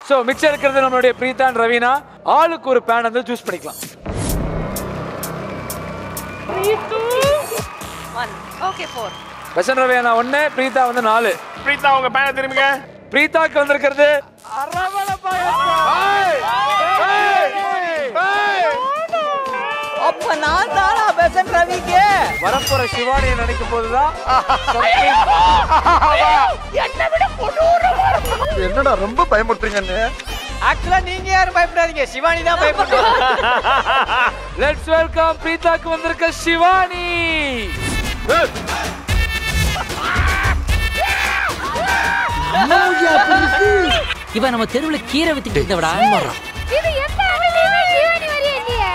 So மிச்சம் இருக்கிறது நம்மளுடைய பிரீதா and ரவீனா. ஆளுக்கு ஒரு பேன் வந்து சூஸ் பண்ணிக்கலாம். 3 2 1. ஓகே 4. வசன் ரவீனா 1, பிரீதா வந்து 4. பிரீதா உங்க பேனை திரும்பிங்க. பிரீதாக்கு வந்திருக்கிறது அரவல அப்ப நான் தானா பெசன் ரவிக்கு வரப்போற சிவானியை நினைக்கும் போதுதான் என்னடா ரொம்ப பயமுறுத்துறீங்கன்னு. ஆக்சுவலா நீங்க யாரும் பயப்படாதீங்க, சிவானி தான் பயப்படுறாங்க. லெட்ஸ் வெல்கம் பிரீதாக்கு வந்திருக்க சிவானி. இவன் நம்ம தெருவுல கீரை வித்துட்டு இருந்தவடா. இது எப்ப அவனியவே சிவானி வரியே இல்லையே.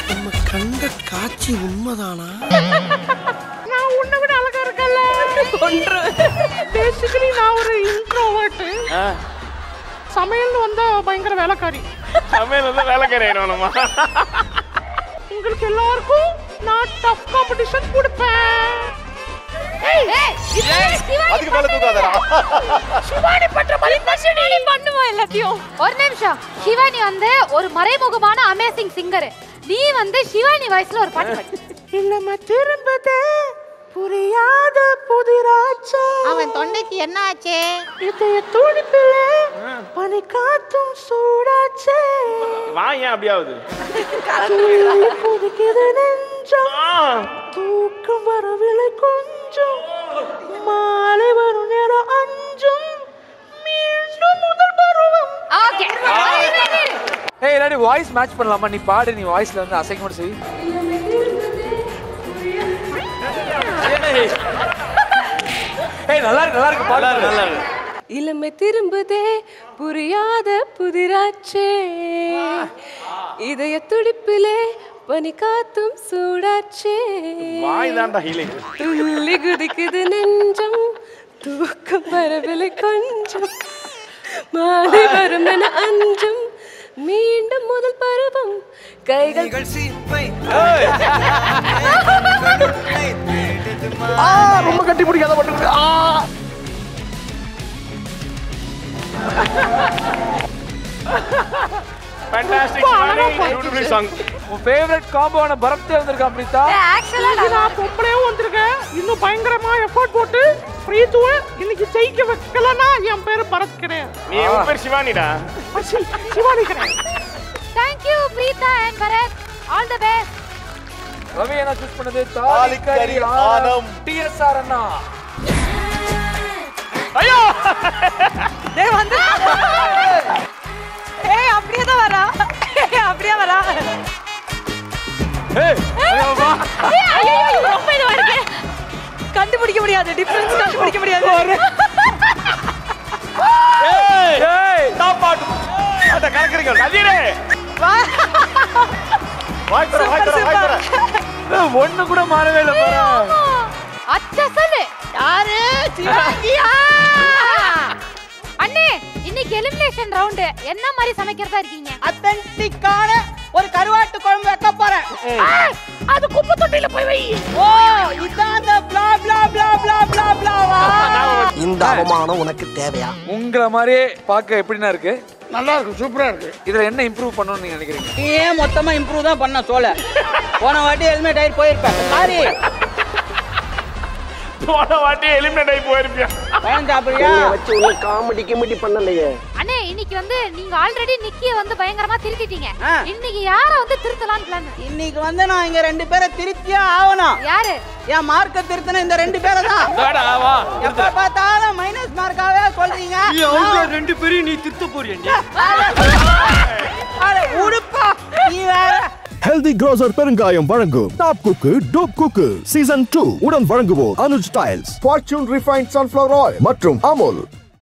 நம்ம கண்ட காட்சி உண்மைதானா? நான் உன்னை விட அழகா இருக்கல. பேசிக்கலி நான் ஒரு இன்ட்ரோவர்ட். சமையல்னு வந்தா பயங்கர வேலைக்காரி. சமையல் வந்து வேலைக்காரி ஆயிடுவானுமா? உங்களுக்கு எல்லாருக்கும் நான் டஃப் காம்படிஷன் கொடுப்பேன். அதுக்கு மேல தூக்காதடா. சிவானி பண்ற மாதிரி பசினி பண்ணுவா எல்லாத்தையும். ஒரு நிமிஷம். சிவானி வந்து ஒரு மறைமுகமான அமேசிங் சிங்கர். நீ வந்து சிவானி வாய்ஸ்ல ஒரு பாட்டு பாடு. இல்லம்மா திரும்பதே புரியாத புதிராச்சே. அவன் தொண்டைக்கு என்ன ஆச்சு? இதய துடிப்பிலே பனி காத்தும் சூடாச்சே. வாங்க அப்படியாவது. புதுக்கிது நெஞ்சம் தூக்கம் வரவில்லை கொஞ்சம். மாலை வரும் நேரம் அஞ்சும் மீண்டும் முதல் பருவம். ஓகே. ஏய் எல்லாடி வாய்ஸ் மேட்ச் பண்ணலாமா? நீ பாடு, நீ வாய்ஸ்ல வந்து அசைன்மெண்ட் செய். ஏய் நல்லா இருக்கு பாடு. நல்லா இருக்கு. இளமை திரும்புதே புரியாத புதிராச்சே. இதய துடிப்பிலே பனி காத்தும் சூடாச்சே. வாய் தான்டா ஹீலிங். துள்ளி குதிக்குது நெஞ்சம் தூக்கம் வரவில்லை கொஞ்சம். மாலை வரும் என அஞ்சும் மீண்டும் முதல் பருவம். கைகள் சீப்பை ரொம்ப கட்டி பிடிக்காத பண்றது. Fantastic Shivani, beautiful song. உன் ஃபேவரட் காம்போவான பரத்தே வந்திருக்கான் பிரீதா. ஆக்சுவலா நான் பொம்பளையும் வந்திருக்கேன். இன்னும் பயங்கரமா எஃபோர்ட் போட்டு பிரீத்துவை இன்னைக்கு ஜெயிக்க வைக்கலன்னா என் பேரு பரத் கிடையாது. நீ உன் பேர் சிவானிடா. சிவானி கிடையாது. Thank you Preetha and Bharat. All the best. Ravi என்ன சூஸ் பண்ணது? தாலிக்கரி ஆனம் டிஎஸ்ஆர் அண்ணா. ஐயோ டேய் வந்து ஏய் அப்படியே தான் வரா. அப்படியே வரா. ஏய் ஐயோ வா. ஐயோ ரொம்ப இதுவா இருக்கு. கண்டுபிடிக்க முடியாது, டிஃபரன்ஸ் கண்டுபிடிக்க முடியாது. ஏய் டாப் பாட். அட கலக்குறீங்க. கதிரே. வாய் தர. ஒண்ணு கூட மாறவே இல்ல பாரு. அச்சா சொல்லு. யாரு? சிவாங்கியா? அண்ணே இன்னைக்கு எலிமினேஷன் ரவுண்ட். என்ன மாதிரி சமைக்கிறதா இருக்கீங்க? அத்தன்டிக்கான ஒரு கருவாட்டு குழம்பு வைக்க போறேன். அது குப்பை தொட்டியில போய் வை. ஓ இதான் அந்த blah blah blah blah blah blah. இந்த அவமானம் உனக்கு தேவையா? உங்கள மாதிரியே பார்க்க எப்படின்னா இருக்கு? நல்லா இருக்கு, சூப்பரா இருக்கு. இதுல என்ன இம்ப்ரூவ் பண்ணணும்னு நீங்க நினைக்கிறீங்க? நீ ஏன் மொத்தமா இம்ப்ரூவ் தான் பண்ண சோல? போன வாட்டி ஹெல்மெட் ஆயி போயிருப்ப. சாரி. போன வாட்டி எலிமினேட் ஆகி போயிருப்பியா? பழம் சாப்பிடுறியா? வச்சு உள்ள காமெடி கிமெடி பண்ணலையே. அண்ணே இன்னைக்கு வந்து நீங்க ஆல்ரெடி நிக்கிய வந்து பயங்கரமா திருத்திட்டீங்க. ஆ. இன்னைக்கு யார வந்து திருத்தலாம்னு பிளான்? இன்னைக்கு வந்து நான் இங்க ரெண்டு பேரை திருத்தியே ஆகணும். யாரு? என் மார்க்க திருத்தின இந்த ரெண்டு பேரை தான். வாடா வா. எப்ப பார்த்தாலும் மைனஸ் மார்க்காவே சொல்றீங்க. ரெண்டு பேரும் நீ திருத்த போறியா? அட உடுப்பா நீ வேற. ஹெல்தி க்ரோசர் பெருங்காயம் வழங்கும் டாப் குக்கு டோப் குக்கு சீசன் 2 உடன் வழங்குவோர் Anuj tiles, fortune refined sunflower oil மற்றும் அமுல்.